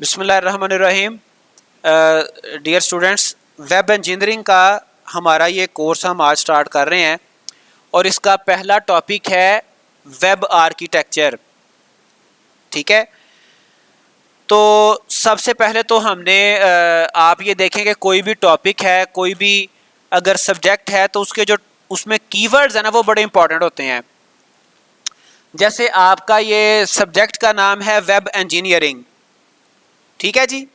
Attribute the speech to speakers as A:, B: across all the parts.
A: बिस्मिल्लाहिर्रहमानिर्रहीम। Dear students, web engineering का हमारा ये कोर्स हम आज स्टार्ट कर रहे हैं और इसका पहला टॉपिक है वेब आर्किटेक्चर। ठीक है, तो सबसे पहले तो हमने आप ये देखें कि कोई भी टॉपिक है, कोई भी अगर सब्जेक्ट है तो उसके जो उसमें कीवर्ड्स हैं ना वो बड़े इंपॉर्टेंट होते हैं। जैसे आपका ये सब्जेक्ट का नाम है वेब इंजीनियरिंग, ठीक है जी।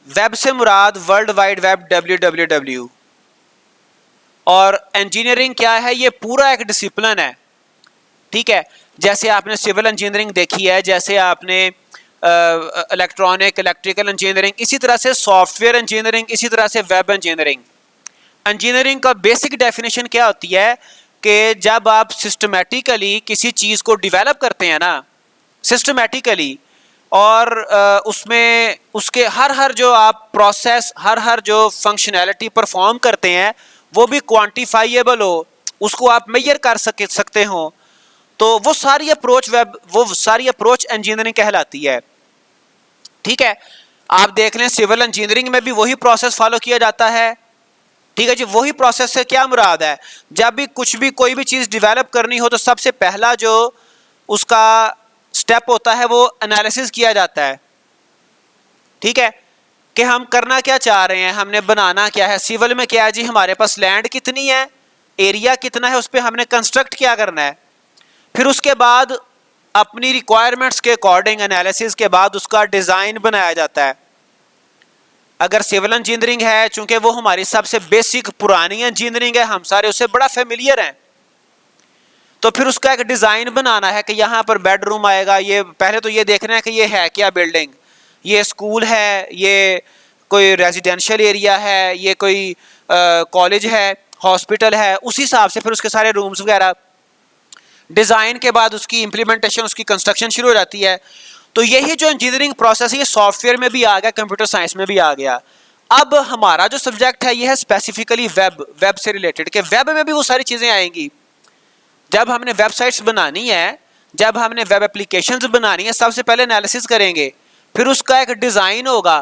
A: वेब से मुराद वर्ल्ड वाइड वेब www, और इंजीनियरिंग क्या है, ये पूरा एक डिसिप्लिन है। ठीक है, जैसे आपने सिविल इंजीनियरिंग देखी है, जैसे आपने इलेक्ट्रिकल इंजीनियरिंग, इसी तरह से सॉफ्टवेयर इंजीनियरिंग, इसी तरह से वेब इंजीनियरिंग। इंजीनियरिंग का बेसिक डेफिनेशन क्या होती है कि जब आप सिस्टमेटिकली किसी चीज़ को डिवेलप करते हैं ना, सिस्टमेटिकली, और उसमें उसके हर जो आप प्रोसेस, हर जो फंक्शनैलिटी परफॉर्म करते हैं वो भी क्वांटिफाइएबल हो, उसको आप मेजर कर सकते हो, तो वो सारी अप्रोच इंजीनियरिंग कहलाती है। ठीक है, आप देख लें सिविल इंजीनियरिंग में भी वही प्रोसेस फॉलो किया जाता है। ठीक है जी, वही प्रोसेस से क्या मुराद है, जब भी कोई भी चीज़ डिवेलप करनी हो तो सबसे पहला जो उसका स्टेप होता है वो एनालिसिस किया जाता है। ठीक है, कि हम करना क्या चाह रहे हैं, हमने बनाना क्या है। सिविल में क्या है जी, हमारे पास लैंड कितनी है, एरिया कितना है, उस पर हमने कंस्ट्रक्ट क्या करना है। फिर उसके बाद अपनी रिक्वायरमेंट्स के अकॉर्डिंग एनालिसिस के बाद उसका डिज़ाइन बनाया जाता है। अगर सिविल इंजीनियरिंग है, चूंकि वो हमारी सबसे बेसिक पुरानी इंजीनियरिंग है, हम सारे उससे बड़ा फेमिलियर हैं, तो फिर उसका एक डिज़ाइन बनाना है कि यहाँ पर बेडरूम आएगा। ये पहले तो ये देखना है कि ये है क्या बिल्डिंग, ये स्कूल है, ये कोई रेजिडेंशियल एरिया है, ये कोई कॉलेज है, हॉस्पिटल है। उसी हिसाब से फिर उसके सारे रूम्स वगैरह, डिज़ाइन के बाद उसकी इम्प्लीमेंटेशन, उसकी कंस्ट्रक्शन शुरू हो जाती है। तो यही जो इंजीनियरिंग प्रोसेस है ये सॉफ्टवेयर में भी आ गया, कंप्यूटर साइंस में भी आ गया। अब हमारा जो सब्जेक्ट है ये है स्पेसिफिकली वेब से रिलेटेड, कि वेब में भी वो सारी चीज़ें आएंगी। जब हमने वेबसाइट्स बनानी है, जब हमने वेब एप्लीकेशंस बनानी है, सबसे पहले एनालिसिस करेंगे, फिर उसका एक डिज़ाइन होगा,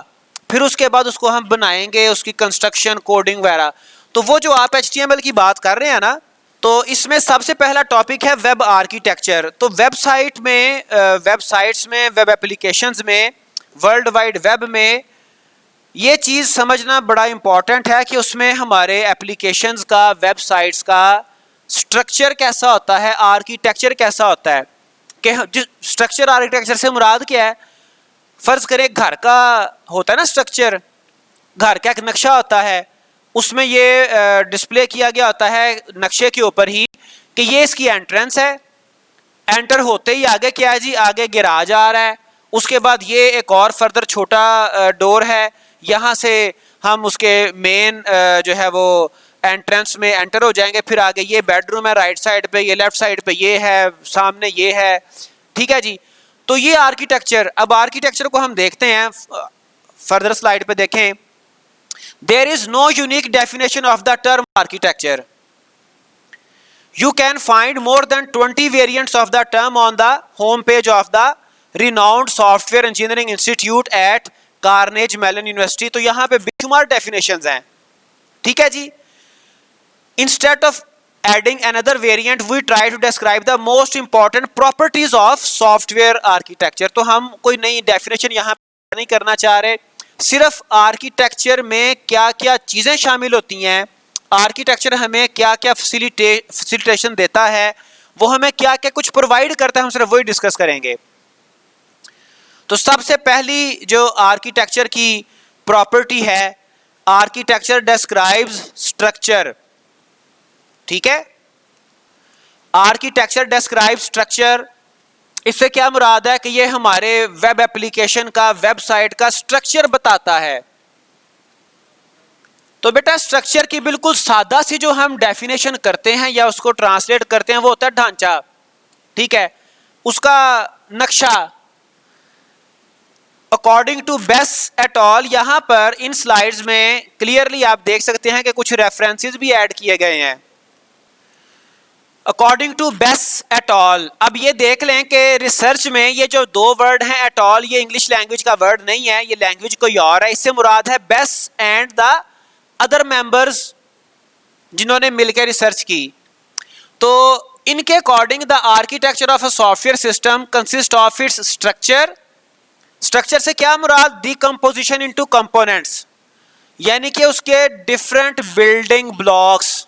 A: फिर उसके बाद उसको हम बनाएंगे, उसकी कंस्ट्रक्शन, कोडिंग वगैरह। तो वो जो आप HTML की बात कर रहे हैं ना, तो इसमें सबसे पहला टॉपिक है वेब आर्किटेक्चर। तो वेबसाइट्स में, वेब एप्लीकेशंस में, वर्ल्ड वाइड वेब में ये चीज़ समझना बड़ा इंपॉर्टेंट है कि उसमें हमारे एप्लीकेशंस का, वेबसाइट्स का स्ट्रक्चर कैसा होता है, आर्किटेक्चर कैसा होता है। कि स्ट्रक्चर आर्किटेक्चर से मुराद क्या है, फर्ज करें घर का होता है ना स्ट्रक्चर, घर का एक नक्शा होता है, उसमें ये डिस्प्ले किया गया होता है नक्शे के ऊपर ही कि ये इसकी एंट्रेंस है, एंटर होते ही आगे क्या है जी, आगे गैराज आ रहा है, उसके बाद ये एक और फर्दर छोटा डोर है, यहाँ से हम उसके मेन जो है वो एंट्रेंस में एंटर हो जाएंगे। फिर आगे ये बेडरूम है राइट साइड पे, ये लेफ्ट साइड पे ये है, सामने ये है। ठीक है जी, तो ये आर्किटेक्चर। अब आर्किटेक्चर को हम देखते हैं, फर्दर स्लाइड पे देखें। There is no unique definition of the term architecture. You can find more than 20 variants of the term on the home page of the renowned Software Engineering Institute at Carnegie Mellon University। तो यहाँ पे बेशुमार definitions हैं। ठीक है जी, instead of adding another variant we try to describe the most important properties of software architecture। तो हम कोई नई डेफिनेशन यहाँ पे नहीं करना चाह रहे, सिर्फ आर्किटेक्चर में क्या क्या चीज़ें शामिल होती हैं, आर्किटेक्चर हमें क्या क्या फैसिलिटेशन देता है, वो हमें क्या क्या कुछ प्रोवाइड करता है, हम सिर्फ वही डिस्कस करेंगे। तो सबसे पहली जो आर्किटेक्चर की प्रॉपर्टी है, आर्किटेक्चर डिस्क्राइब्स स्ट्रक्चर। ठीक है, आर्किटेक्चर डिस्क्राइब्स स्ट्रक्चर, इससे क्या मुराद है कि ये हमारे वेब एप्लीकेशन का, वेबसाइट का स्ट्रक्चर बताता है। तो बेटा स्ट्रक्चर की बिल्कुल सादा सी जो हम डेफिनेशन करते हैं या उसको ट्रांसलेट करते हैं वो होता है ढांचा। ठीक है, उसका नक्शा। According to Bass et al, यहां पर इन स्लाइड्स में क्लियरली आप देख सकते हैं कि कुछ रेफरेंसेस भी ऐड किए गए हैं। According to Bass et al. अब ये देख लें कि रिसर्च में ये जो दो वर्ड हैं एट ऑल, ये इंग्लिश लैंग्वेज का वर्ड नहीं है, ये लैंग्वेज कोई और है। इससे मुराद है Bass and the other members जिन्होंने मिलकर रिसर्च की। तो इनके according the architecture of a software system consist of its structure. Structure से क्या मुराद? डिकम्पोजिशन इनटू कंपोनेंट्स, यानी कि उसके डिफरेंट बिल्डिंग ब्लॉक्स,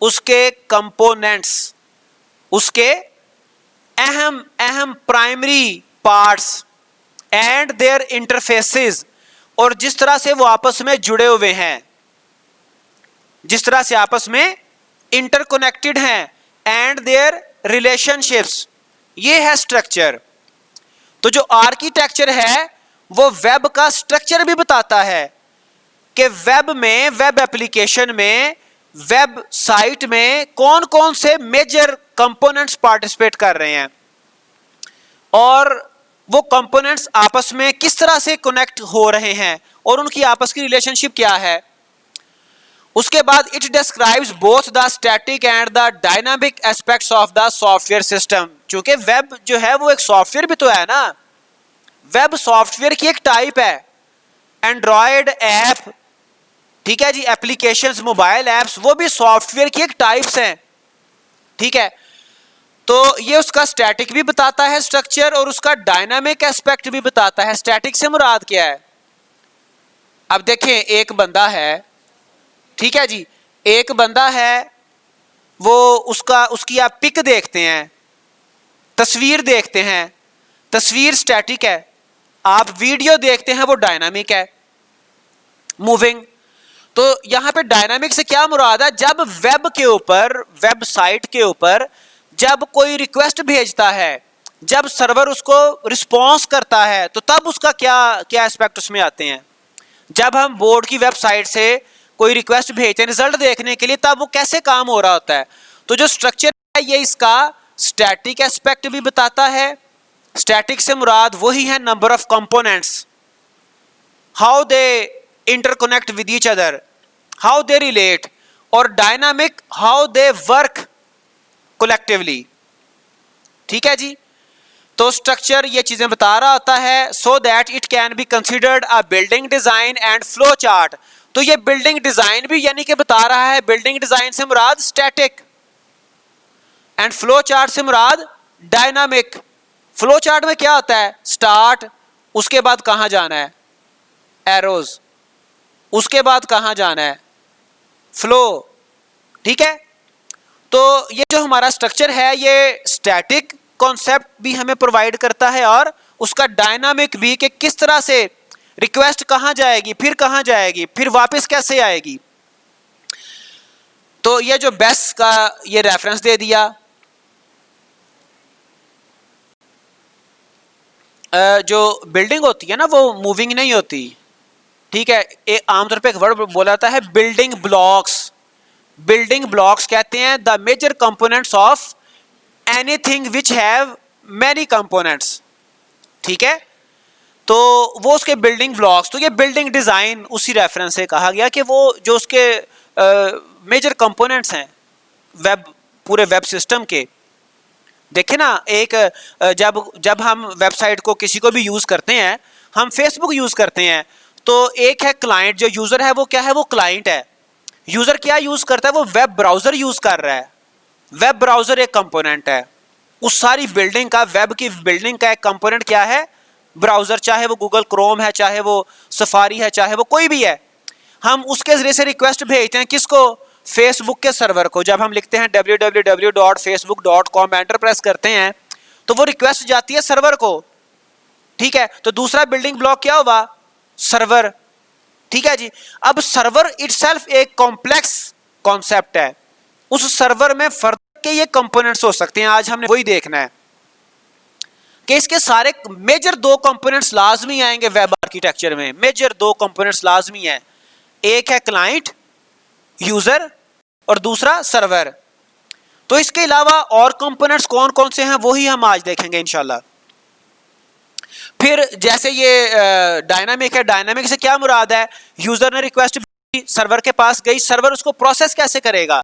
A: उसके कंपोनेंट्स, उसके अहम अहम primary parts and their interfaces, और जिस तरह से वो आपस में जुड़े हुए हैं, जिस तरह से आपस में इंटरकनेक्टेड हैं, एंड देयर रिलेशनशिप्स, ये है स्ट्रक्चर। तो जो आर्किटेक्चर है वो वेब का स्ट्रक्चर भी बताता है कि वेब में, वेब एप्लीकेशन में, वेब साइट में कौन कौन से मेजर कंपोनेंट्स पार्टिसिपेट कर रहे हैं और वो कंपोनेंट्स आपस में किस तरह से कनेक्ट हो रहे हैं और उनकी आपस की रिलेशनशिप क्या है। उसके बाद it describes both the static and the dynamic aspects of the software system. क्योंकि वेब जो है वो एक सॉफ्टवेयर भी तो है ना, वेब सॉफ्टवेयर की एक टाइप है। एंड्रॉयड ऐप, ठीक है जी, एप्लीकेशंस, मोबाइल ऐप्स, वो भी सॉफ्टवेयर की एक टाइप्स हैं, ठीक है। तो ये उसका स्टैटिक भी बताता है स्ट्रक्चर, और उसका डायनामिक एस्पेक्ट भी बताता है। स्टैटिक से मुराद क्या है? अब देखें, एक बंदा है, ठीक है जी, एक बंदा है, वो उसकी आप पिक देखते हैं, तस्वीर देखते हैं, तस्वीर स्टैटिक है। आप वीडियो देखते हैं, वो डायनामिक है, मूविंग। तो यहां पे डायनामिक से क्या मुराद है? जब वेब के ऊपर, वेबसाइट के ऊपर जब कोई रिक्वेस्ट भेजता है, जब सर्वर उसको रिस्पॉन्स करता है, तो तब उसका क्या क्या एस्पेक्ट उसमें आते हैं। जब हम बोर्ड की वेबसाइट से कोई रिक्वेस्ट भेजते हैं रिजल्ट देखने के लिए, तब वो कैसे काम हो रहा होता है। तो जो स्ट्रक्चर है ये इसका स्टैटिक एस्पेक्ट भी बताता है। स्टैटिक से मुराद वही है number of components, how they interconnect with each other, how they relate, और dynamic how they work collectively, ठीक है जी। तो स्ट्रक्चर ये चीजें बता रहा होता है so that it can be considered a building design and flow chart. तो ये बिल्डिंग डिजाइन भी यानी कि बता रहा है, बिल्डिंग डिजाइन से मुराद स्टैटिक, एंड फ्लो चार्ट से मुराद डायनामिक। फ्लो चार्ट में क्या होता है? स्टार्ट, उसके बाद कहां जाना है, एरोज, उसके बाद कहां जाना है, फ्लो, ठीक है। तो ये जो हमारा स्ट्रक्चर है ये स्टैटिक कॉन्सेप्ट भी हमें प्रोवाइड करता है, और उसका डायनामिक भी, कि किस तरह से रिक्वेस्ट कहां जाएगी, फिर कहां जाएगी, फिर वापस कैसे आएगी। तो ये जो बेस का ये रेफरेंस दे दिया। जो बिल्डिंग होती है ना वो मूविंग नहीं होती, ठीक है। आमतौर पे एक वर्ड बोला जाता है बिल्डिंग ब्लॉक्स। बिल्डिंग ब्लॉक्स कहते हैं the major components of anything which have many components, ठीक है। तो वो उसके बिल्डिंग ब्लॉक्स। तो ये बिल्डिंग डिजाइन उसी रेफरेंस से कहा गया कि वो जो उसके मेजर कंपोनेंट्स हैं वेब, पूरे वेब सिस्टम के। देखे ना, एक जब हम वेबसाइट को किसी को भी यूज करते हैं, हम फेसबुक यूज करते हैं, तो एक है क्लाइंट, जो यूजर है वो क्या है, वो क्लाइंट है। यूजर क्या यूज करता है, वो वेब ब्राउजर यूज कर रहा है। वेब ब्राउजर एक कंपोनेंट है उस सारी बिल्डिंग का। वेब की बिल्डिंग का एक कंपोनेंट क्या है, ब्राउजर, चाहे वो गूगल क्रोम है, चाहे वो सफारी है, चाहे वो कोई भी है। हम उसके जरिए से रिक्वेस्ट भेजते हैं किसको, फेसबुक के सर्वर को। जब हम लिखते हैं www.facebook.com, एंटर प्रेस करते हैं तो वो रिक्वेस्ट जाती है सर्वर को, ठीक है। तो दूसरा बिल्डिंग ब्लॉक क्या हुआ, सर्वर, ठीक है जी। अब सर्वर इटसेल्फ एक कॉम्प्लेक्स कॉन्सेप्ट है। उस सर्वर में फर्दर के ये कंपोनेंट्स हो सकते हैं। आज हमने वही देखना है कि इसके सारे मेजर दो कंपोनेंट्स लाजमी आएंगे वेब आर्किटेक्चर में। मेजर दो कंपोनेंट्स लाजमी हैं, एक है क्लाइंट यूजर और दूसरा सर्वर। तो इसके अलावा और कंपोनेंट्स कौन कौन से हैं वही हम आज देखेंगे इंशाल्लाह। फिर जैसे ये डायनामिक है, डायनामिक से क्या मुराद है, यूजर ने रिक्वेस्ट सर्वर के पास गई, सर्वर उसको प्रोसेस कैसे करेगा,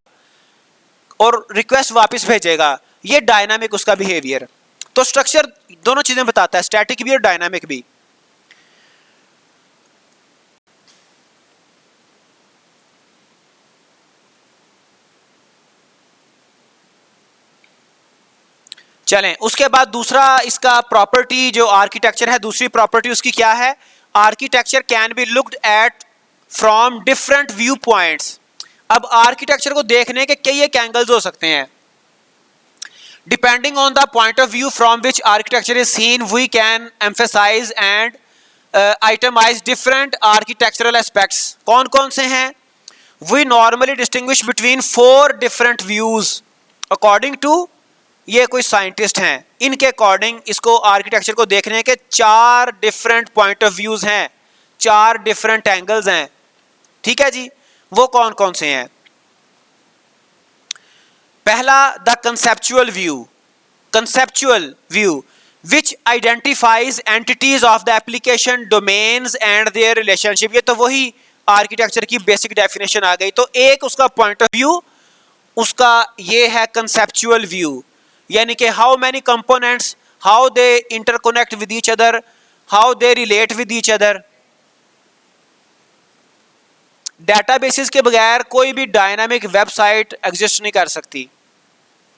A: और रिक्वेस्ट वापस भेजेगा, ये डायनामिक उसका बिहेवियर। तो स्ट्रक्चर दोनों चीजें बताता है, स्टैटिक भी और डायनामिक भी। चलें, उसके बाद दूसरा इसका प्रॉपर्टी जो आर्किटेक्चर है, दूसरी प्रॉपर्टी उसकी क्या है? Architecture can be looked at from different view points. अब आर्किटेक्चर को देखने के कई एक एंगल्स हो सकते हैं। Depending on the point of view from which architecture is seen, we can emphasise and itemise different architectural aspects. कौन कौन से हैं? We normally distinguish between 4 different views according to, ये कोई साइंटिस्ट हैं, इनके अकॉर्डिंग इसको आर्किटेक्चर को देखने के 4 डिफरेंट पॉइंट ऑफ व्यूज हैं, 4 डिफरेंट एंगल्स हैं। ठीक है जी, वो कौन कौन से हैं? पहला, the conceptual view. Conceptual view which identifies entities of the application, domains and their relationship. ये तो वही आर्किटेक्चर की बेसिक डेफिनेशन आ गई। तो एक उसका पॉइंट ऑफ व्यू उसका ये है कंसेप्चुअल व्यू, यानी कि how many components, how they interconnect with each other, how they relate with each other. Databases के बगैर कोई भी डायनामिक वेबसाइट एग्जिस्ट नहीं कर सकती।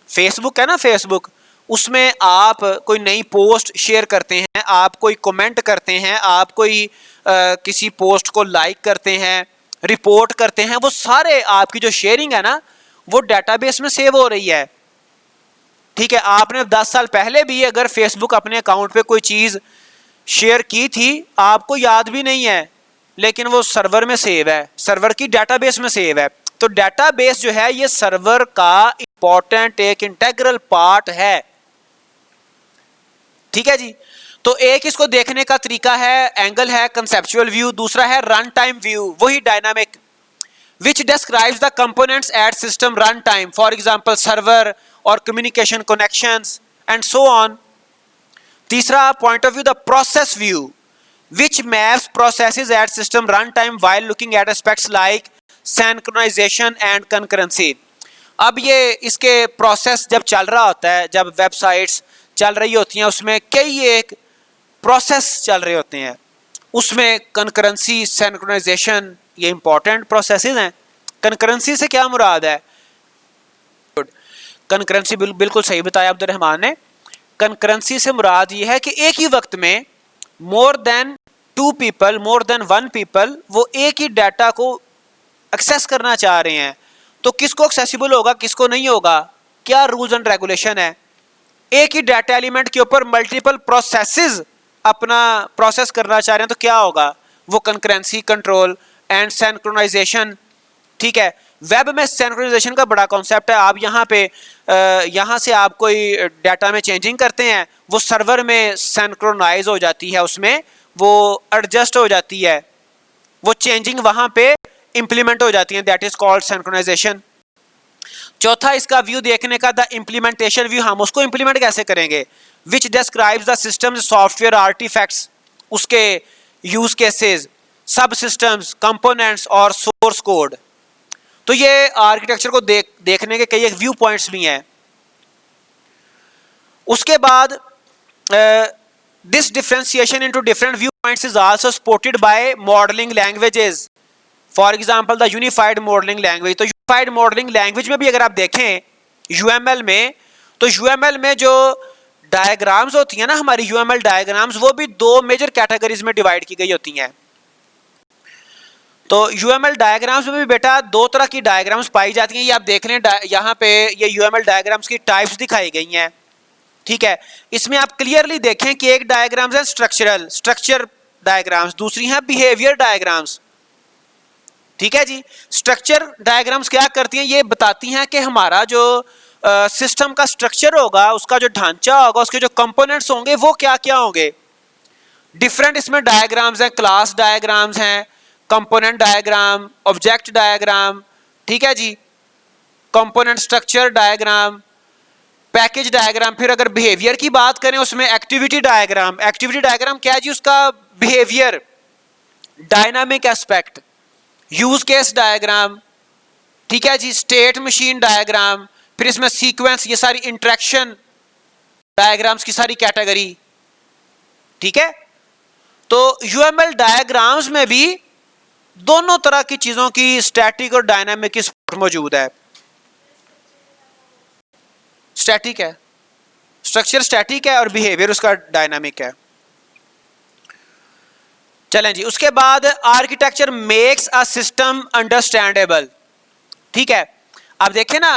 A: फेसबुक है ना, फेसबुक, उसमें आप कोई नई पोस्ट शेयर करते हैं, आप कोई कमेंट करते हैं, आप कोई किसी पोस्ट को लाइक करते हैं, रिपोर्ट करते हैं, वो सारे आपकी जो शेयरिंग है ना, वो डेटाबेस में सेव हो रही है। ठीक है, आपने 10 साल पहले भी अगर फेसबुक अपने अकाउंट पे कोई चीज शेयर की थी, आपको याद भी नहीं है, लेकिन वो सर्वर में सेव है, सर्वर की डेटाबेस में सेव है। तो डेटाबेस जो है ये सर्वर का इंपॉर्टेंट एक इंटेग्रल पार्ट है। ठीक है जी, तो एक इसको देखने का तरीका है, एंगल है कंसेप्चुअल व्यू। दूसरा है रन टाइम व्यू, वही dynamic, which describes the components at system runtime, for example server or communication connections and so on. तीसरा point of view, the process view, which maps processes at system runtime while looking at aspects like synchronization and concurrency. अब ये इसके process जब चल रहा होता है, जब वेबसाइट्स चल रही होती हैं, उसमें कई एक प्रोसेस चल रहे होते हैं, उसमें कंकरेंसी, सिंक्रोनाइजेशन, ये इंपॉर्टेंट प्रोसेसेस हैं। कंकरेंसी से क्या मुराद है? कंकरेंसी बिल्कुल सही बताया अब्दुर्रहमान ने। कंकरेंसी से मुराद ये है कि एक ही वक्त में more than 2 people, more than 1 people वो एक ही डाटा को एक्सेस करना चाह रहे हैं, तो किसको एक्सेसिबल होगा, किसको नहीं होगा, क्या रूल्स एंड रेगुलेशन है। एक ही डाटा एलिमेंट के ऊपर मल्टीपल प्रोसेसेस अपना प्रोसेस करना चाह रहे हैं, तो क्या होगा, वो कंकरेंसी कंट्रोल एंड सिंक्रोनाइजेशन। ठीक है, वेब में सिंक्रोनाइजेशन का बड़ा कॉन्सेप्ट है। आप यहाँ पे यहाँ से आप कोई डाटा में चेंजिंग करते हैं, वो सर्वर में सिंक्रोनाइज हो जाती है, उसमें वो एडजस्ट हो जाती है, वो चेंजिंग वहाँ पे इंप्लीमेंट हो जाती है, दैट इज कॉल्ड सिंक्रोनाइजेशन। चौथा इसका व्यू देखने का, द इंप्लीमेंटेशन व्यू, हम उसको इंप्लीमेंट कैसे करेंगे, which describes the system software artefacts, उसके use cases, sub systems, components और सोर्स कोड। तो ये आर्किटेक्चर को देखने के कई एक व्यू पॉइंट्स भी हैं। उसके बाद this differentiation into different view points is also supported by modelling languages, for example the unified modelling language. तो यूनिफाइड मॉडलिंग लैंग्वेज में भी अगर आप देखें यूएमएल में, तो यूएमएल में जो डायग्राम्स होती हैं ना, हमारी यूएमएल डायग्राम्स, वो भी 2 मेजर कैटेगरीज में डिवाइड की गई होती हैं। तो यूएमएल डायग्राम्स में भी बेटा 2 तरह की डायग्राम्स पाई जाती हैं। ये आप देख लें, यहाँ पे ये यूएमएल डायग्राम्स की टाइप्स दिखाई गई हैं। ठीक है, इसमें आप क्लियरली देखें कि एक डायग्राम्स है स्ट्रक्चर डायग्राम्स, दूसरी है बिहेवियर डायग्राम्स। ठीक है जी, स्ट्रक्चर डायग्राम्स क्या करती हैं, ये बताती हैं कि हमारा जो सिस्टम का स्ट्रक्चर होगा, उसका जो ढांचा होगा, उसके जो कंपोनेंट्स होंगे वो क्या क्या होंगे। डिफरेंट इसमें डायग्राम्स हैं, क्लास डायग्राम्स हैं, कंपोनेंट डायग्राम, ऑब्जेक्ट डायग्राम, ठीक है जी, component structure diagram, package diagram. फिर अगर बिहेवियर की बात करें, उसमें एक्टिविटी डायग्राम। एक्टिविटी डायग्राम क्या है जी, उसका behaviour, dynamic aspect, use case diagram, ठीक है जी, स्टेट मशीन डायग्राम, फिर इसमें सीक्वेंस, ये सारी इंटरेक्शन डायग्राम्स की सारी कैटेगरी, ठीक है। तो यूएमएल डायग्राम्स में भी दोनों तरह की चीजों की स्टैटिक और डायनामिक की सपोर्ट मौजूद है। स्टैटिक है, स्ट्रक्चर स्टैटिक है और बिहेवियर उसका डायनामिक है। चलें जी, उसके बाद architecture makes a system understandable, ठीक है। अब देखें ना,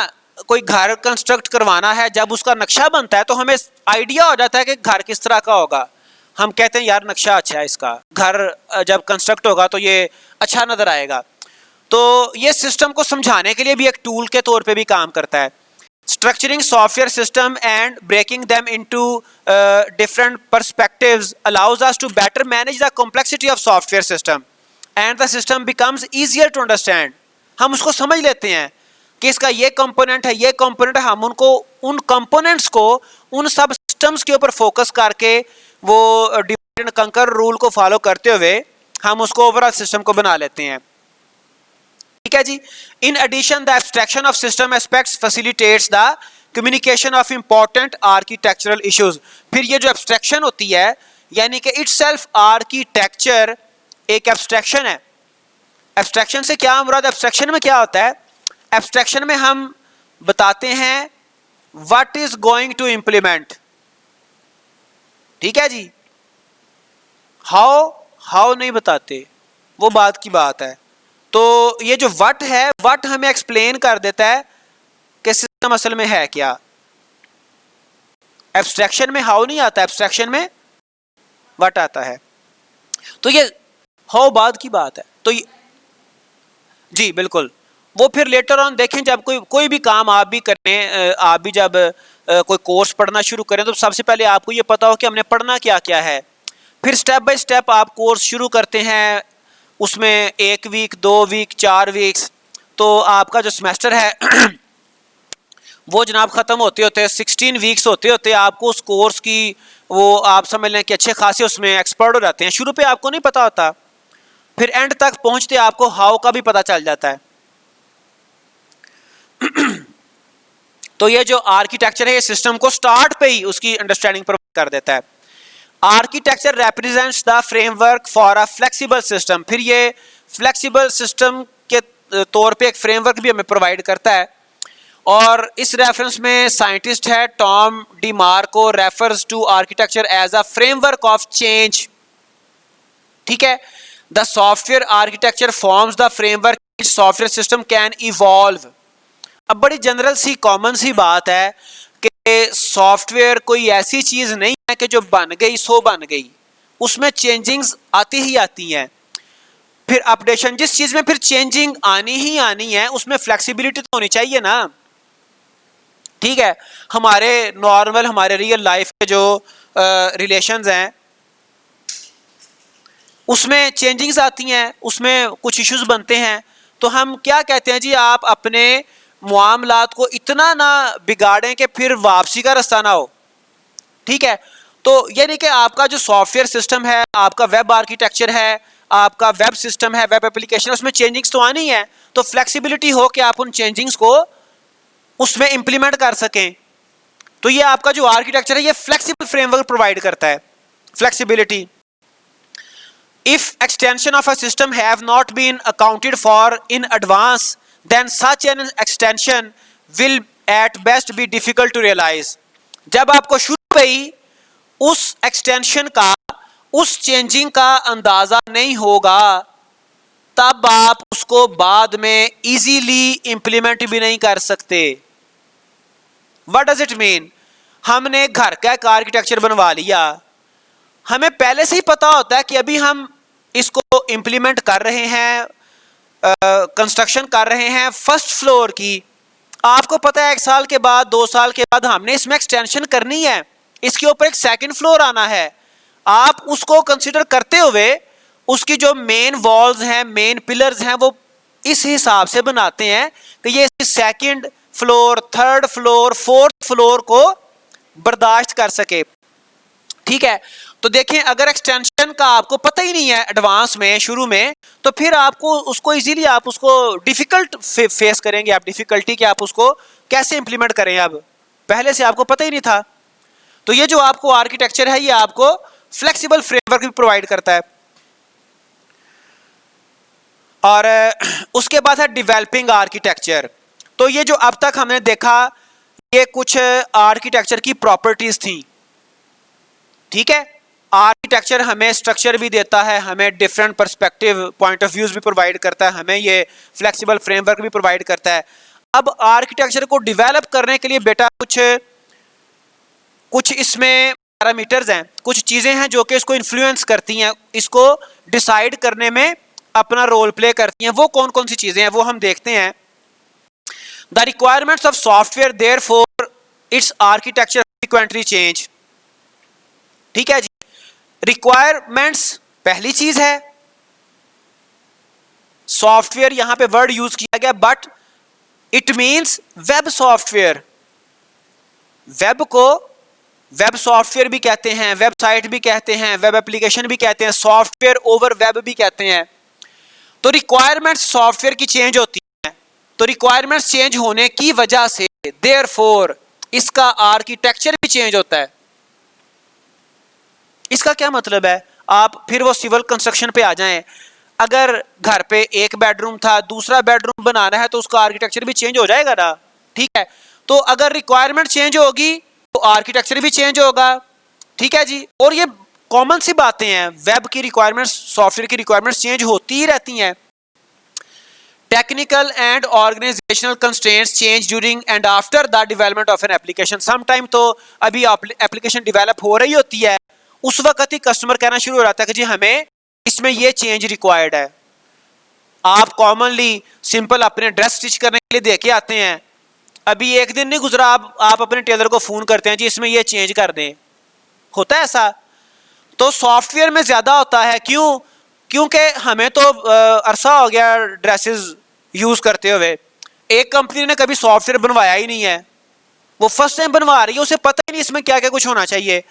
A: कोई घर कंस्ट्रक्ट करवाना है, जब उसका नक्शा बनता है तो हमें आइडिया हो जाता है कि घर किस तरह का होगा। हम कहते हैं यार नक्शा अच्छा है, इसका घर जब कंस्ट्रक्ट होगा तो ये अच्छा नजर आएगा। तो ये सिस्टम को समझाने के लिए भी एक टूल के तौर पे भी काम करता है। Structuring software system and breaking them into different perspectives allows us to better manage the complexity of software system and the system becomes easier to understand. हम उसको समझ लेते हैं कि इसका ये कंपोनेंट है, ये कंपोनेंट है, हम उनको उन कंपोनेंट्स को उन सब सिस्टम्स के ऊपर फोकस करके वो डिवाइड एंड कंकर रूल को फॉलो करते हुए हम उसको ओवरऑल सिस्टम को बना लेते हैं, ठीक है जी। In addition the abstraction of system aspects facilitates the communication of important architectural issues. फिर ये जो एब्स्ट्रैक्शन होती है, यानी कि इटसेल्फ आर्किटेक्चर एक एब्स्ट्रैक्शन है। एब्स्ट्रैक्शन से क्या मुराद, एब्स्ट्रैक्शन में क्या होता है, एब्स्ट्रैक्शन में हम बताते हैं what is going to implement, ठीक है जी। हाउ नहीं बताते, वो बात की बात है। तो ये जो व्हाट है, व्हाट हमें एक्सप्लेन कर देता है कि सिस्टम असल में है क्या। एब्स्ट्रैक्शन में हाउ नहीं आता, एब्स्ट्रैक्शन में व्हाट आता है। तो ये हाउ बाद की बात है। तो जी बिल्कुल, वो फिर लेटर ऑन देखें, जब कोई भी काम आप भी करें, आप भी जब कोई कोर्स पढ़ना शुरू करें तो सबसे पहले आपको ये पता हो कि हमने पढ़ना क्या क्या है। फिर स्टेप बाय स्टेप आप कोर्स शुरू करते हैं, उसमें 1 वीक 2 वीक 4 वीक्स, तो आपका जो सेमेस्टर है वो जनाब ख़त्म होते होते 16 वीक्स होते होते आपको उस कोर्स की वो आप समझ लें कि अच्छे खासे उसमें एक्सपर्ट हो जाते हैं। शुरू पे आपको नहीं पता होता, फिर एंड तक पहुंचते आपको हाउ का भी पता चल जाता है। तो ये जो आर्किटेक्चर है, ये सिस्टम को स्टार्ट पे ही उसकी अंडरस्टैंडिंग प्रोवाइड कर देता है। Architecture represents the framework for a flexible system. फिर ये फ्लेक्सिबल सिस्टम के तौर पे एक फ्रेमवर्क भी हमें प्रोवाइड करता है, और इस रेफरेंस में साइंटिस्ट है Tom De Marco refers to architecture as a framework of change, ठीक है। The software architecture forms the framework software system can evolve. अब बड़ी जनरल सी कॉमन सी बात है कि सॉफ्टवेयर कोई ऐसी चीज नहीं है कि जो बन गई सो बन गई, उसमें चेंजिंग्स आती ही आती हैं। फिर अपडेशन, जिस चीज में फिर चेंजिंग आनी ही आनी है उसमें फ्लेक्सिबिलिटी तो होनी चाहिए ना, ठीक है। हमारे नॉर्मल, हमारे रियल लाइफ के जो रिलेशंस हैं उसमें चेंजिंग्स आती हैं, उसमें कुछ इश्यूज बनते हैं, तो हम क्या कहते हैं जी, आप अपने मामलात को इतना ना बिगाड़ें कि फिर वापसी का रास्ता ना हो, ठीक है। तो यानी कि आपका जो सॉफ्टवेयर सिस्टम है, आपका वेब आर्किटेक्चर है, आपका वेब सिस्टम है, वेब एप्लीकेशन, उसमें चेंजिंग्स तो आनी है, तो फ्लेक्सिबिलिटी हो कि आप उन चेंजिंग्स को उसमें इंप्लीमेंट कर सकें। तो ये आपका जो आर्किटेक्चर है ये फ्लेक्सिबल फ्रेमवर्क प्रोवाइड करता है, flexibility. If extension of a system have not been accounted for in advance, then such an extension will at best be difficult to realize. जब आपको शुरू में ही उस एक्सटेंशन का, उस चेंजिंग का अंदाजा नहीं होगा, तब आप उसको बाद में इजीली इंप्लीमेंट भी नहीं कर सकते। What does it mean? हमने घर का एक आर्किटेक्चर बनवा लिया, हमें पहले से ही पता होता है कि अभी हम इसको इंप्लीमेंट कर रहे हैं, कंस्ट्रक्शन कर रहे हैं फर्स्ट फ्लोर की। आपको पता है 1 साल के बाद, 2 साल के बाद हमने इसमें एक्सटेंशन करनी है, इसके ऊपर एक सेकंड फ्लोर आना है। आप उसको कंसीडर करते हुए उसकी जो मेन वॉल्स हैं, मेन पिलर्स हैं, वो इस हिसाब से बनाते हैं कि ये second floor, third floor, fourth floor को बर्दाश्त कर सके, ठीक है। तो देखें अगर एक्सटेंशन का आपको पता ही नहीं है एडवांस में शुरू में, तो फिर आपको उसको इजीली आप उसको डिफिकल्ट फेस करेंगे, आप डिफिकल्टी कि आप उसको कैसे इंप्लीमेंट करें, अब पहले से आपको पता ही नहीं था। तो ये जो आपको आर्किटेक्चर है ये आपको फ्लेक्सिबल फ्रेमवर्क भी प्रोवाइड करता है। और उसके बाद है डेवलपिंग आर्किटेक्चर। तो ये जो अब तक हमने देखा ये कुछ आर्किटेक्चर की प्रॉपर्टीज थी, ठीक है। आर्किटेक्चर हमें स्ट्रक्चर भी देता है, हमें different perspective point of views भी प्रोवाइड करता है, हमें ये फ्लेक्सिबल फ्रेमवर्क भी प्रोवाइड करता है। अब आर्किटेक्चर को डेवलप करने के लिए बेटा कुछ इसमें पैरामीटर्स हैं, कुछ चीजें हैं जो कि इसको इन्फ्लुएंस करती हैं, इसको डिसाइड करने में अपना रोल प्ले करती हैं। वो कौन कौन सी चीजें हैं वो हम देखते हैं। The requirements of software therefore it's architecture frequently change, ठीक है जी। रिक्वायरमेंट्स पहली चीज है, सॉफ्टवेयर यहां पे वर्ड यूज किया गया but it means web software. Web को वेब सॉफ्टवेयर भी कहते हैं, वेबसाइट भी कहते हैं, वेब एप्लीकेशन भी कहते हैं, सॉफ्टवेयर ओवर वेब भी कहते हैं। तो रिक्वायरमेंट्स सॉफ्टवेयर की चेंज होती हैं, तो रिक्वायरमेंट्स चेंज होने की वजह से देयरफॉर इसका आर्किटेक्चर भी चेंज होता है। इसका क्या मतलब है, आप फिर वो सिविल कंस्ट्रक्शन पे आ जाएं, अगर घर पे एक बेडरूम था दूसरा बेडरूम बनाना है तो उसका आर्किटेक्चर भी चेंज हो जाएगा ना, ठीक है। तो अगर रिक्वायरमेंट चेंज होगी तो आर्किटेक्चर भी चेंज होगा, ठीक है जी। और ये कॉमन सी बातें हैं, वेब की रिक्वायरमेंट्स सॉफ्टवेयर की रिक्वायरमेंट्स चेंज होती ही रहती हैं। Technical and organisational constraints change during and after the development of an application. Some time तो अभी एप्लीकेशन डेवलप हो रही होती है, उस वक्त ही कस्टमर कहना शुरू हो जाता है कि जी हमें इसमें ये चेंज रिक्वायर्ड है। आप कॉमनली सिंपल अपने ड्रेस स्टिच करने के लिए दे के आते हैं, अभी एक दिन नहीं गुजरा आप अपने टेलर को फोन करते हैं जी इसमें ये चेंज कर दें, होता है ऐसा। तो सॉफ्टवेयर में ज्यादा होता है, क्यों? क्योंकि हमें तो अरसा हो गया ड्रेसेस यूज करते हुए, एक कंपनी ने कभी सॉफ्टवेयर बनवाया ही नहीं है, वो फर्स्ट टाइम बनवा रही है, उसे पता ही नहीं इसमें क्या क्या कुछ होना चाहिए।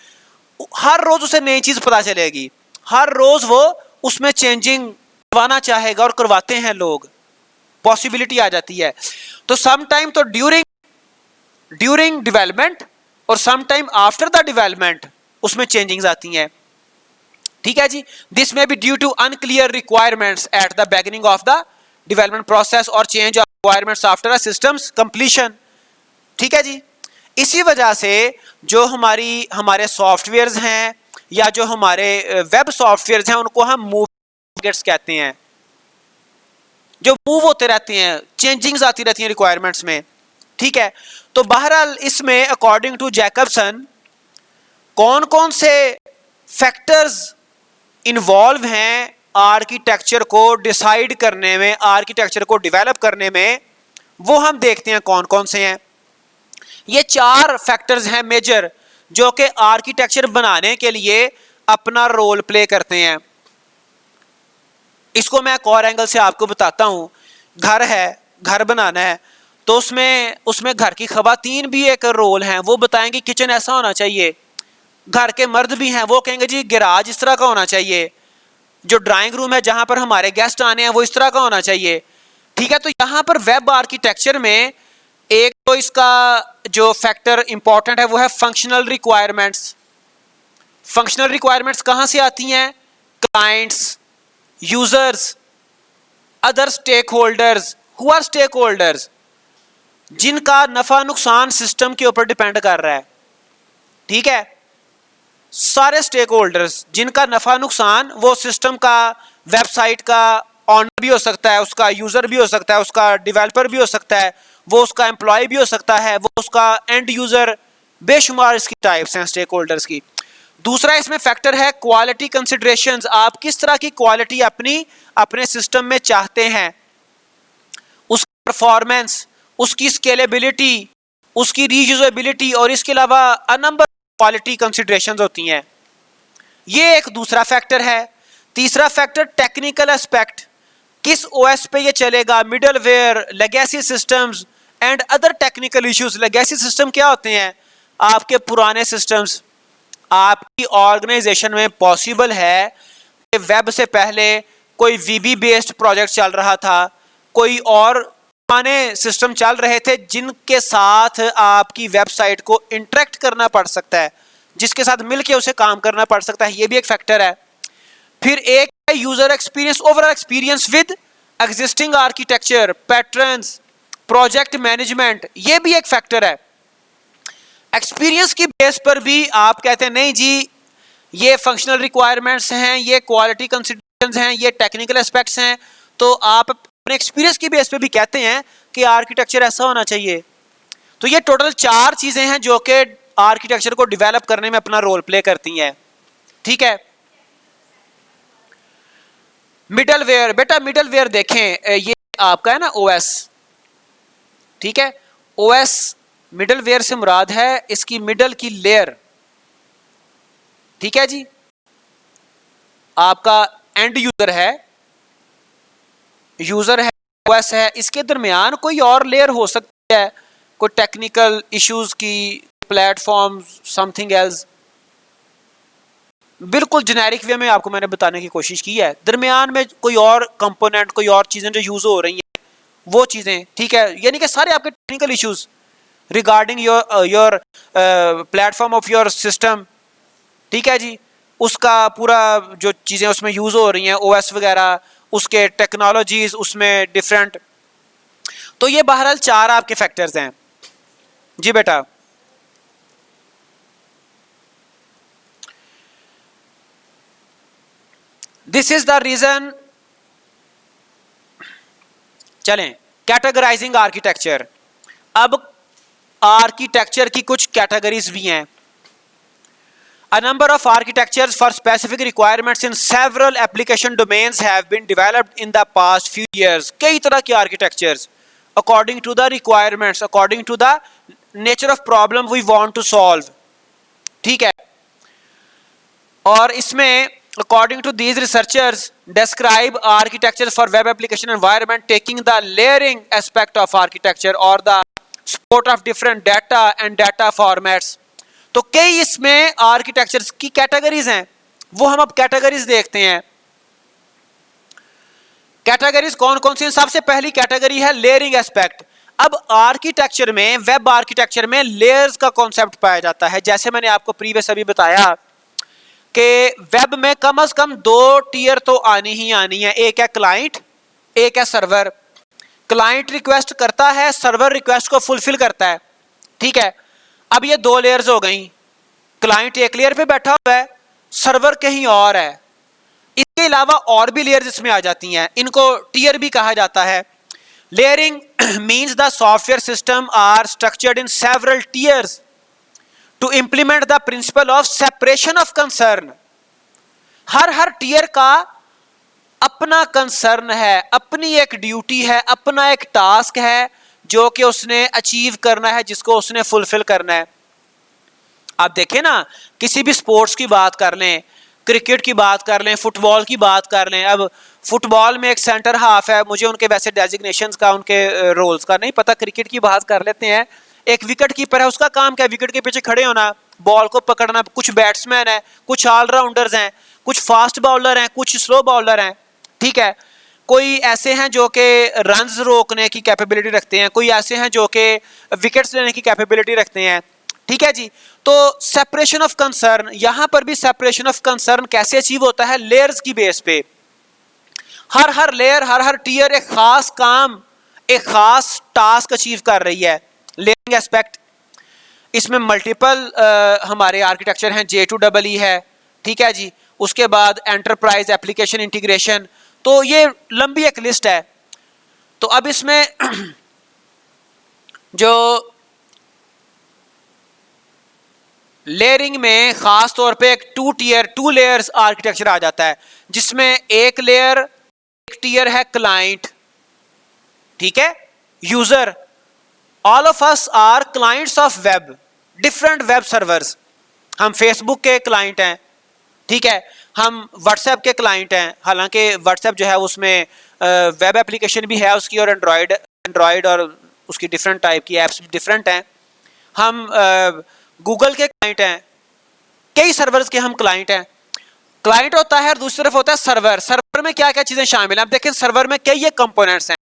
A: हर रोज उसे नई चीज पता चलेगी, हर रोज वो उसमें चेंजिंग करवाना चाहेगा और करवाते हैं लोग, पॉसिबिलिटी आ जाती है। तो सम टाइम तो ड्यूरिंग डेवलपमेंट और some time after the development उसमें चेंजिंग्स आती हैं, ठीक है जी। दिस में be due to unclear requirements at the beginning of the development process और change of requirements after a systems completion, ठीक है जी। इसी वजह से जो हमारे सॉफ्टवेयर्स हैं या जो हमारे वेब सॉफ्टवेयर्स हैं उनको हम मूव टारगेट्स कहते हैं, जो मूव होते रहते हैं, चेंजिंग्स आती रहती हैं रिक्वायरमेंट्स में, ठीक है। तो बहरहाल इसमें अकॉर्डिंग टू जैकबसन कौन कौन से फैक्टर्स इन्वॉल्व हैं आर्किटेक्चर को डिसाइड करने में, आर्किटेक्चर को डेवलप करने में, वो हम देखते हैं कौन कौन से हैं। ये 4 फैक्टर्स हैं मेजर जो कि आर्किटेक्चर बनाने के लिए अपना रोल प्ले करते हैं। इसको मैं एक और एंगल से आपको बताता हूं। घर है, घर बनाना है तो उसमें घर की खवातीन भी एक रोल है, वो बताएंगे किचन ऐसा होना चाहिए। घर के मर्द भी हैं, वो कहेंगे जी गैराज इस तरह का होना चाहिए, जो ड्राइंग रूम है जहां पर हमारे गेस्ट आने हैं वो इस तरह का होना चाहिए, ठीक है। तो यहां पर वेब आर्किटेक्चर में एक तो इसका जो फैक्टर इंपॉर्टेंट है वो है फंक्शनल रिक्वायरमेंट्स। फंक्शनल रिक्वायरमेंट्स कहां से आती हैं? Clients, users, other stakeholders. Who are stakeholders? जिनका नफा नुकसान सिस्टम के ऊपर डिपेंड कर रहा है, ठीक है। सारे स्टेक होल्डर्स जिनका नफा नुकसान वो सिस्टम का, वेबसाइट का ऑनर भी हो सकता है, उसका यूजर भी हो सकता है, उसका डेवलपर भी हो सकता है, वो उसका एम्प्लॉय भी हो सकता है, वो उसका एंड यूजर, बेशुमार इसकी टाइप्स हैं स्टेक होल्डर्स की। दूसरा इसमें फैक्टर है क्वालिटी कंसिडरेशंस। आप किस तरह की क्वालिटी अपने सिस्टम में चाहते हैं, उसकी परफॉर्मेंस, उसकी स्केलेबिलिटी, उसकी रीयूजेबिलिटी और इसके अलावा अ नंबर क्वालिटी कंसिडरेशंस होती हैं। ये एक दूसरा फैक्टर है। तीसरा फैक्टर टेक्निकल एस्पेक्ट, किस ओएस पे ये चलेगा, middleware, legacy systems and other technical issues. Legacy system क्या होते हैं? आपके पुराने सिस्टम्स, आपकी ऑर्गेनाइजेशन में पॉसिबल है कि वेब से पहले कोई वीबी बेस्ड प्रोजेक्ट चल रहा था, कोई और पुराने सिस्टम चल रहे थे जिनके साथ आपकी वेबसाइट को इंटरेक्ट करना पड़ सकता है, जिसके साथ मिलके उसे काम करना पड़ सकता है, ये भी एक फैक्टर है। फिर एक है user experience, overall experience with existing architecture, patterns, project management, ये भी एक फैक्टर है। एक्सपीरियंस की बेस पर भी आप कहते हैं नहीं जी ये फंक्शनल रिक्वायरमेंट्स हैं, ये क्वालिटी कंसिडरेशंस हैं, ये टेक्निकल एस्पेक्ट्स हैं, तो आप अपने एक्सपीरियंस की बेस पे भी कहते हैं कि आर्किटेक्चर ऐसा होना चाहिए। तो ये टोटल 4 चीजें हैं जो कि आर्किटेक्चर को डेवलप करने में अपना रोल प्ले करती हैं। ठीक है, मिडलवेयर, बेटा मिडलवेयर देखें, ये आपका है ना ओएस, ठीक है, ओएस मिडलवेयर से मुराद है इसकी मिडल की लेयर, ठीक है जी, आपका एंड यूजर है, ओएस है, इसके दरमियान कोई और लेयर हो सकती है, कोई टेक्निकल इश्यूज की, प्लेटफॉर्म, समथिंग एल्स, बिल्कुल जेनेरिक वे में आपको मैंने बताने की कोशिश की है। दरमियान में कोई और कंपोनेंट, कोई और चीजें जो यूज हो रही हैं वो चीजें, ठीक है, यानी कि सारे आपके technical issues regarding your platform of your system, ठीक है जी, उसका पूरा जो चीजें उसमें यूज हो रही हैं, ओएस वगैरह, उसके टेक्नोलॉजीज उसमें डिफरेंट। तो ये बहरहाल 4 आपके फैक्टर्स हैं जी बेटा। This is the reason. चलें, कैटेगराइजिंग आर्किटेक्चर। अब आर्किटेक्चर की कुछ कैटेगरीज भी हैं। A number of architectures for specific requirements in several application domains have been developed in the past few years. कई तरह के architectures according to the requirements, according to the nature of problem we want to solve. ठीक है, और इसमें according to these researchers describe architectures for web application environment taking the layering aspect of architecture or the support of different data and data formats. तो कई इसमें architectures की categories हैं, वो हम अब कैटेगरीज देखते हैं। कैटेगरीज कौन कौन सी हैं? सबसे पहली कैटेगरी है लेयरिंग एस्पेक्ट। अब आर्किटेक्चर में, वेब आर्किटेक्चर में लेयर्स का कॉन्सेप्ट पाया जाता है। जैसे मैंने आपको प्रीवियस अभी बताया कि वेब में कम से कम 2 टीयर तो आनी ही आनी है, एक है क्लाइंट, एक है सर्वर। क्लाइंट रिक्वेस्ट करता है, सर्वर रिक्वेस्ट को फुलफिल करता है, ठीक है। अब ये 2 लेयर्स हो गई, क्लाइंट एक लेयर पे बैठा हुआ है, सर्वर कहीं और है। इसके अलावा और भी लेयर्स इसमें आ जाती हैं, इनको टीयर भी कहा जाता है। Layering means the software system are structured in several tiers to implement the principle of separation of concern. हर टीयर का अपना कंसर्न है, अपनी एक ड्यूटी है, अपना एक टास्क है जो कि उसने अचीव करना है, जिसको उसने फुलफिल करना है। आप देखें ना, किसी भी स्पोर्ट्स की बात कर लें, क्रिकेट की बात कर लें, फुटबॉल की बात कर लें। अब फुटबॉल में एक सेंटर हाफ है, मुझे उनके वैसे डेजिग्नेशंस का, उनके रोल्स का नहीं पता। क्रिकेट की बात कर लेते हैं, एक विकेट कीपर है, उसका काम क्या है? विकेट के पीछे खड़े होना, बॉल को पकड़ना। कुछ बैट्समैन है, कुछ ऑलराउंडर्स हैं, कुछ फास्ट बॉलर हैं, कुछ स्लो बॉलर हैं, ठीक है। कोई ऐसे हैं जो कि रन्स रोकने की कैपेबिलिटी रखते हैं, कोई ऐसे हैं जो कि विकेट्स लेने की कैपेबिलिटी रखते हैं, ठीक है जी। तो सेपरेशन ऑफ कंसर्न, यहां पर भी सेपरेशन ऑफ कंसर्न कैसे अचीव होता है? लेयर्स की बेस पे। हर लेयर, हर टीयर एक खास काम, एक खास टास्क अचीव कर रही है। लेयरिंग एस्पेक्ट, इसमें मल्टीपल हमारे आर्किटेक्चर हैं, J2EE है, ठीक है जी। उसके बाद एंटरप्राइज एप्लीकेशन इंटीग्रेशन, तो ये लंबी एक लिस्ट है। तो अब इसमें जो लेयरिंग में खास तौर पे एक 2 लेयर्स आर्किटेक्चर आ जाता है, जिसमें एक टीयर है क्लाइंट, ठीक है, user. All of us are clients of web, different web servers. हम फेसबुक के क्लाइंट हैं, ठीक है, हम व्हाट्सएप के क्लाइंट हैं। हालांकि व्हाट्सएप जो है उसमें वेब एप्लीकेशन भी है उसकी, और एंड्रॉयड और उसकी डिफरेंट टाइप की एप्स भी डिफरेंट हैं। हम गूगल के क्लाइंट हैं, कई सर्वर्स के हम क्लाइंट हैं। क्लाइंट होता है और दूसरी तरफ होता है सर्वर। सर्वर में क्या क्या चीजें शामिल हैं? अब देखें सर्वर में कई ये कंपोनेंट्स हैं,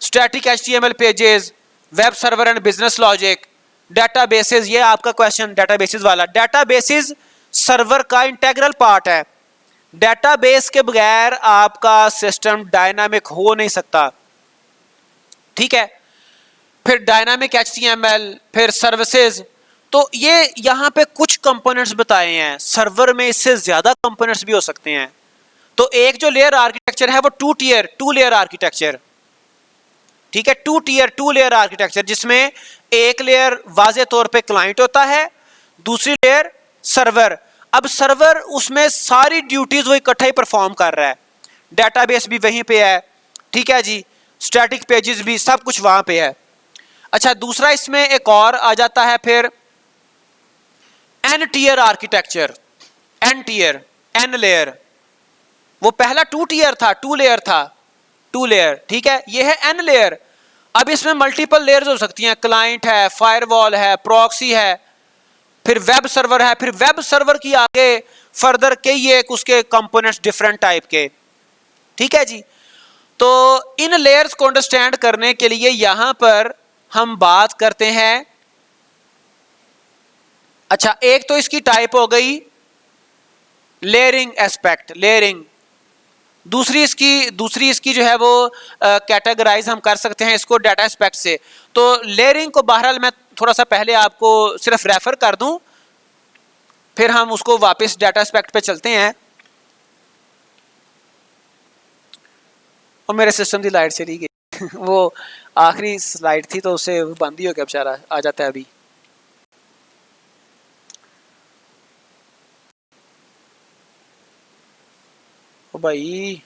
A: static HTML pages, web server and business logic, databases. ये आपका क्वेश्चन डेटाबेसेस वाला, डेटाबेसेस सर्वर का इंटीग्रल पार्ट है। डेटाबेस के बगैर आपका सिस्टम डायनामिक हो नहीं सकता, ठीक है। फिर डायनामिक HTML, फिर सर्विसेज। तो ये यहां पे कुछ कंपोनेंट्स बताए हैं, सर्वर में इससे ज्यादा कंपोनेंट्स भी हो सकते हैं। तो एक जो लेयर आर्किटेक्चर है वो टू लेयर आर्किटेक्चर, ठीक है, टू लेयर आर्किटेक्चर, जिसमें एक लेयर वाजे तौर पे क्लाइंट होता है, दूसरी लेयर सर्वर। अब सर्वर उसमें सारी ड्यूटीज वो इकट्ठा ही परफॉर्म कर रहा है, डेटाबेस भी वहीं पे है, ठीक है जी, स्टैटिक पेजेस भी, सब कुछ वहां पे है। अच्छा, दूसरा इसमें एक और आ जाता है फिर n tier architecture, n layer. वो पहला टू लेयर था, ठीक है, ये है एन लेयर। अब इसमें मल्टीपल लेयर्स हो सकती हैं, क्लाइंट है, फायरवॉल है, प्रॉक्सी है, फिर वेब सर्वर है, फिर वेब सर्वर की आगे फर्दर कई एक उसके कंपोनेंट्स डिफरेंट टाइप के, ठीक है जी। तो इन लेयर्स को अंडरस्टैंड करने के लिए यहां पर हम बात करते हैं। अच्छा, एक तो इसकी टाइप हो गई लेयरिंग एस्पेक्ट, लेयरिंग। दूसरी इसकी जो है वो कैटेगराइज हम कर सकते हैं इसको डाटा एस्पेक्ट से। तो लेयरिंग को बहरहाल मैं थोड़ा सा पहले आपको सिर्फ रेफर कर दूं, फिर हम उसको वापस डाटा एस्पेक्ट पे चलते हैं। और मेरे सिस्टम की लाइट चली गई वो आखिरी स्लाइड थी तो उसे बंद ही हो गया बेचारा, आ जाता है अभी। ओ भाई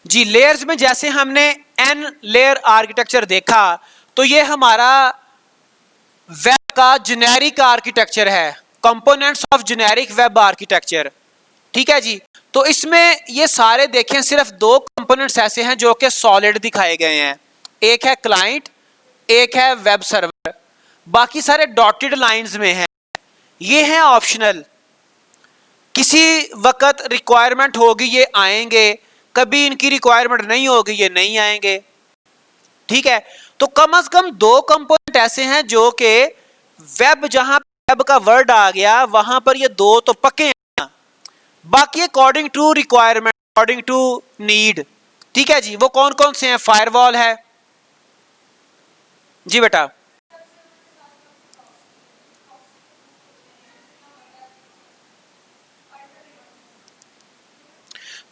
A: जी, लेयर्स में जैसे हमने एन लेयर आर्किटेक्चर देखा, तो ये हमारा वेब का जेनेरिक आर्किटेक्चर है, components of generic web architecture, ठीक है जी। तो इसमें ये सारे देखें, सिर्फ दो कंपोनेंट्स ऐसे हैं जो कि सॉलिड दिखाए गए हैं, एक है क्लाइंट, एक है वेब सर्वर, बाकी सारे डॉटेड लाइंस में हैं। ये हैं ऑप्शनल, किसी वक्त रिक्वायरमेंट होगी ये आएंगे, कभी इनकी रिक्वायरमेंट नहीं होगी ये नहीं आएंगे, ठीक है। तो कम से कम दो कंपोनेंट ऐसे हैं जो कि वेब, जहां वेब का वर्ड आ गया वहां पर ये दो तो पक्के हैं, बाकी according to requirement, according to need, ठीक है जी। वो कौन कौन से हैं? फायरवॉल है जी बेटा,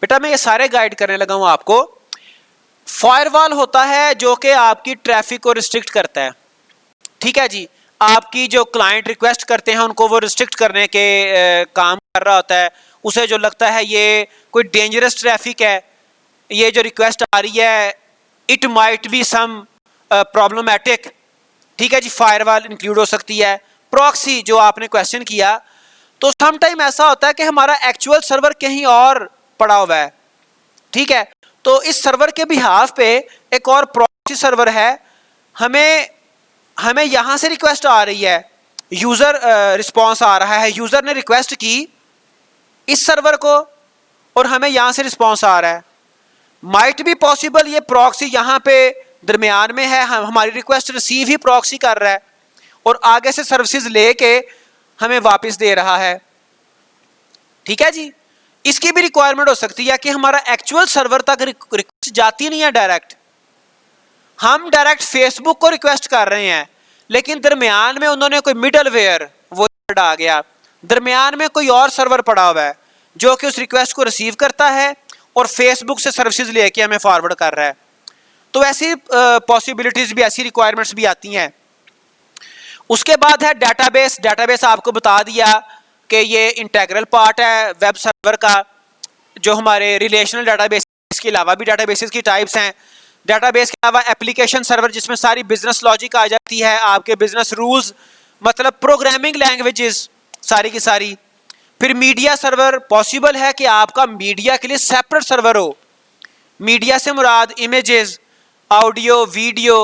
A: बेटा मैं ये सारे गाइड करने लगा हूं आपको। फायरवॉल होता है जो कि आपकी ट्रैफिक को रिस्ट्रिक्ट करता है, ठीक है जी। आपकी जो क्लाइंट रिक्वेस्ट करते हैं उनको वो रिस्ट्रिक्ट करने के काम कर रहा होता है। उसे जो लगता है ये कोई डेंजरस ट्रैफिक है, ये जो रिक्वेस्ट आ रही है it might be some problematic, ठीक है जी, फायरवॉल इंक्लूड हो सकती है। प्रॉक्सी जो आपने क्वेश्चन किया, तो सम टाइम ऐसा होता है कि हमारा एक्चुअल सर्वर कहीं और पड़ा हुआ है, ठीक है। तो इस सर्वर के बिहाफ पे एक और प्रॉक्सी सर्वर है, हमें यहां से रिक्वेस्ट आ रही है, यूजर रिस्पॉन्स आ रहा है, यूजर ने रिक्वेस्ट की इस सर्वर को और हमें यहां से रिस्पॉन्स आ रहा है। माइट बी पॉसिबल ये प्रॉक्सी यहां पे दरमियान में है, हमारी रिक्वेस्ट रिसीव ही प्रॉक्सी कर रहा है और आगे से सर्विसेज लेके हमें वापस दे रहा है, ठीक है जी। इसकी भी रिक्वायरमेंट हो सकती है कि हमारा एक्चुअल सर्वर तक रिक्वेस्ट जाती नहीं है डायरेक्ट, हम डायरेक्ट फेसबुक को रिक्वेस्ट कर रहे हैं, लेकिन दरमियान में उन्होंने कोई मिडलवेयर वो आ गया, दरमियान में कोई और सर्वर पड़ा हुआ है जो कि उस रिक्वेस्ट को रिसीव करता है और फेसबुक से सर्विसेज लेके हमें फॉरवर्ड कर रहा है। तो ऐसी पॉसिबिलिटीज भी, ऐसी रिक्वायरमेंट्स भी आती हैं। उसके बाद है डेटाबेस। डेटाबेस आपको बता दिया कि ये इंटीग्रल पार्ट है वेब सर्वर का, जो हमारे रिलेशनल डेटाबेस के अलावा भी डेटाबेसेस की टाइप्स हैं। डेटाबेस के अलावा एप्लीकेशन सर्वर जिसमें सारी बिजनेस लॉजिक आ जाती है, आपके बिजनेस रूल्स, मतलब प्रोग्रामिंग लैंग्वेजेस सारी की सारी। फिर मीडिया सर्वर, पॉसिबल है कि आपका मीडिया के लिए सेपरेट सर्वर हो। मीडिया से मुराद इमेजेस, ऑडियो, वीडियो,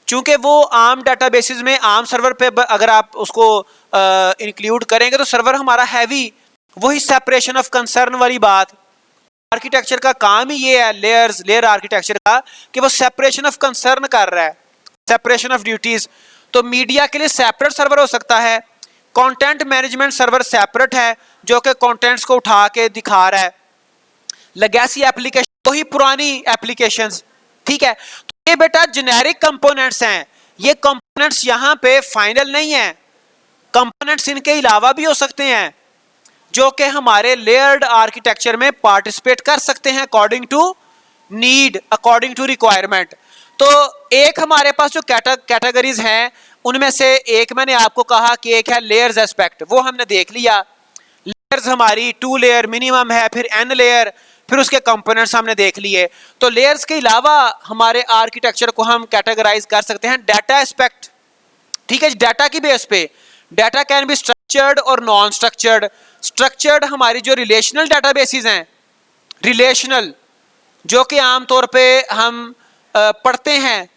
A: चूंकि वो आम डेटाबेसेस में आम सर्वर पे अगर आप उसको इंक्लूड करेंगे तो सर्वर हमारा हैवी, वही सेपरेशन ऑफ कंसर्न वाली बात। आर्किटेक्चर का काम ही ये है, लेयर आर्किटेक्चर का, कि वो सेपरेशन ऑफ कंसर्न कर रहा है, सेपरेशन ऑफ ड्यूटीज। तो मीडिया के लिए सेपरेट सर्वर हो सकता है, कंटेंट मैनेजमेंट सर्वर सेपरेट है जो कि कंटेंट्स को उठा के दिखा रहा है। लेगेसी एप्लीकेशन, वही पुरानी एप्लीकेशंस, ठीक है। तो ये बेटा जेनेरिक कंपोनेंट्स हैं, ये कंपोनेंट्स यहाँ पे फाइनल नहीं है, कंपोनेंट्स इनके अलावा भी हो सकते हैं जो कि हमारे लेयर्ड आर्किटेक्चर में पार्टिसिपेट कर सकते हैं according to need, according to requirement. तो एक हमारे पास जो कैटेगरीज हैं उनमें से एक मैंने आपको कहा कि एक है लेयर्स एस्पेक्ट, वो हमने देख लिया। लेयर्स हमारी 2 लेयर मिनिमम है, फिर n लेयर, फिर उसके कंपोनेंट्स हमने देख लिए। तो लेयर्स के अलावा हमारे आर्किटेक्चर को हम कैटेगराइज कर सकते हैं डाटा एस्पेक्ट, ठीक है। डाटा की बेस पे डाटा कैन बी स्ट्रक्चर्ड और नॉन स्ट्रक्चर्ड। स्ट्रक्चर्ड हमारी जो रिलेशनल डाटाबेसेस हैं, रिलेशनल, जो कि आमतौर पे हम पढ़ते हैं,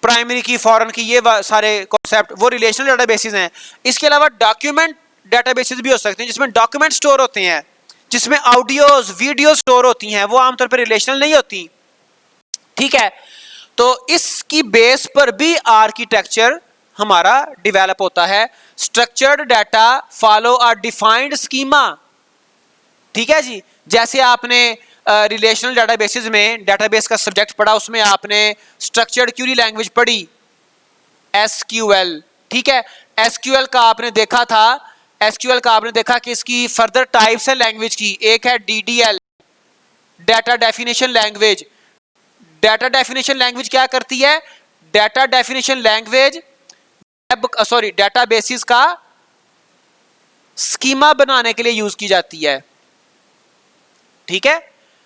A: प्राइमरी की, फॉरेन की, ये सारे कॉन्सेप्ट वो रिलेशनल डाटाबेसेस हैं। इसके अलावा डॉक्यूमेंट डाटाबेसेस भी हो सकते हैं जिसमें डॉक्यूमेंट स्टोर होते हैं, जिसमें ऑडियोज वीडियो स्टोर होती हैं, वो आमतौर पर रिलेशनल नहीं होती, ठीक है। तो इसकी बेस पर भी आर्किटेक्चर हमारा डेवलप होता है। Structured data follow a defined schema, ठीक है जी। जैसे आपने रिलेशनल डाटाबेसेस में डाटाबेस का सब्जेक्ट पढ़ा, उसमें आपने स्ट्रक्चर्ड क्यूरी लैंग्वेज पढ़ी, एसक्यूएल, ठीक है। एसक्यूएल का आपने देखा था, एसक्यूएल का आपने देखा कि इसकी फर्दर टाइप्स है लैंग्वेज की। एक है DDL, data definition language. Data definition language क्या करती है? डाटा डेफिनेशन लैंग्वेज डेटाबेसेस का स्कीमा बनाने के लिए यूज की जाती है, ठीक है।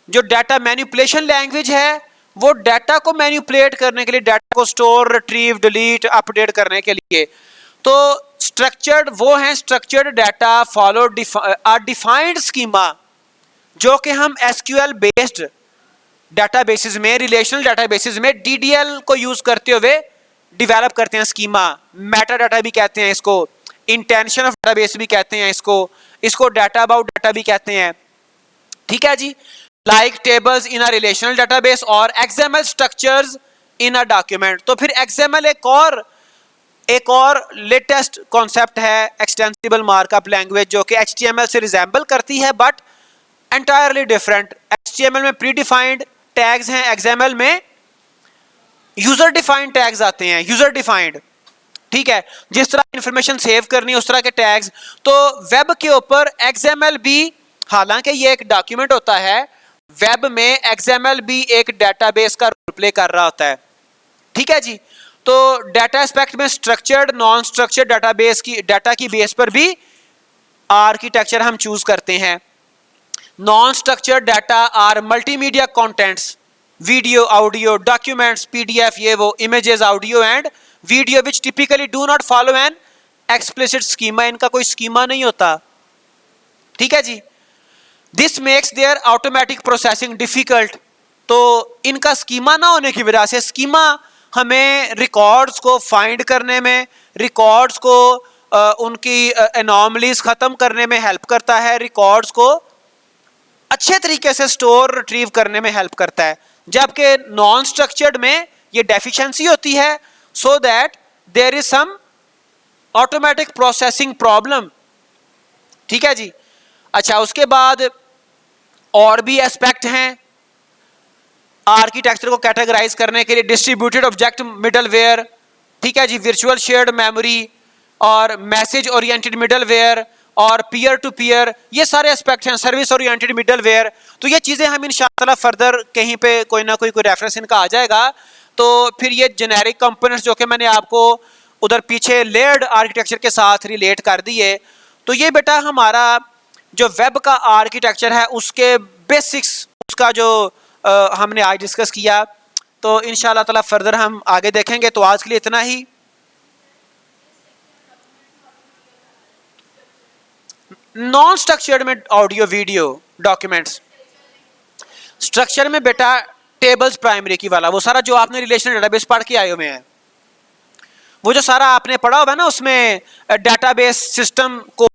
A: जो डाटा मैनिपुलेशन लैंग्वेज है वो डाटा को मैनिपुलेट करने के लिए, डाटा को स्टोर, रिट्रीव, डिलीट, अपडेट करने के लिए। तो स्ट्रक्चर्ड वो है, structured data follow a defined schema, जो कि हम एसक्यूएल बेस्ड डाटाबेसेस में, रिलेशनल डाटाबेसेस में डीडीएल को यूज करते हुए डेवलप करते हैं स्कीमा। मेटा डाटा भी कहते हैं इसको, इंटेंशन ऑफ डाटाबेस भी कहते हैं इसको डाटा अबाउट डाटा भी कहते हैं, ठीक है जी। Like tables in a relational database और XML structures in a document. तो फिर एक्सएमएल एक और लेटेस्ट कॉन्सेप्ट है, एक्सटेंसिबल मार्कअप लैंग्वेज, जो कि एचटीएमएल से रिजेंबल करती है बट एंटायरली डिफरेंट। एचटीएमएल में प्री डिफाइंड टैग्स हैं, एक्सएमएल में यूजर डिफाइंड टैग्स आते हैं, यूजर डिफाइंड, ठीक है। जिस तरह इंफॉर्मेशन सेव करनी है उस तरह के टैग्स। तो वेब के ऊपर एक्सएमएल भी, हालांकि ये एक डॉक्यूमेंट होता है, वेब में एक्सएमएल भी एक डेटाबेस का रोल प्ले कर रहा होता है, ठीक है जी। तो डाटा एस्पेक्ट में स्ट्रक्चर्ड, नॉन स्ट्रक्चर्ड डाटाबेस की, डाटा की बेस पर भी आर्किटेक्चर हम चूज करते हैं। Non structured data are multimedia contents, video, audio, documents, PDF, ये वो, images, audio and video which typically do not follow an explicit schema. इनका कोई स्कीमा नहीं होता, ठीक है जी। This makes their automatic processing difficult. तो इनका स्कीमा ना होने की वजह से, स्कीमा हमें रिकॉर्ड्स को फाइंड करने में, रिकॉर्ड्स को उनकी एनॉमलीज खत्म करने में हेल्प करता है, रिकॉर्ड्स को अच्छे तरीके से स्टोर, रिट्रीव करने में हेल्प करता है। जबकि नॉन स्ट्रक्चर्ड में ये डेफिशिएंसी होती है, so that there is some automatic processing problem, ठीक है जी। अच्छा, उसके बाद और भी एस्पेक्ट हैं आर्किटेक्चर को कैटेगराइज करने के लिए। डिस्ट्रीब्यूटेड ऑब्जेक्ट मिडलवेयर, ठीक है जी, वर्चुअल शेयर्ड मेमोरी और मैसेज ओरिएंटेड मिडलवेयर और पीयर टू पीयर, ये सारे एस्पेक्ट हैं। सर्विस ओरिएंटेड मिडलवेयर, तो ये चीज़ें हम इंशाअल्लाह फर्दर कहीं पे कोई ना कोई रेफरेंस इनका आ जाएगा। तो फिर ये जेनेरिक कंपोनेंट्स जो कि मैंने आपको उधर पीछे लेयर्ड आर्किटेक्चर के साथ रिलेट कर दिए। तो ये बेटा हमारा जो वेब का आर्किटेक्चर है उसके बेसिक्स, उसका जो हमने आज डिस्कस किया। तो इंशाअल्लाह ताला फर्दर हम आगे देखेंगे। तो आज के लिए इतना ही। नॉन स्ट्रक्चर्ड में ऑडियो, वीडियो, डॉक्यूमेंट्स। स्ट्रक्चर में बेटा टेबल्स, प्राइमरी की वाला, वो सारा जो आपने रिलेशनल डेटाबेस पढ़ के आए हुए हैं, वो जो सारा आपने पढ़ा हुआ है ना उसमें डेटाबेस सिस्टम को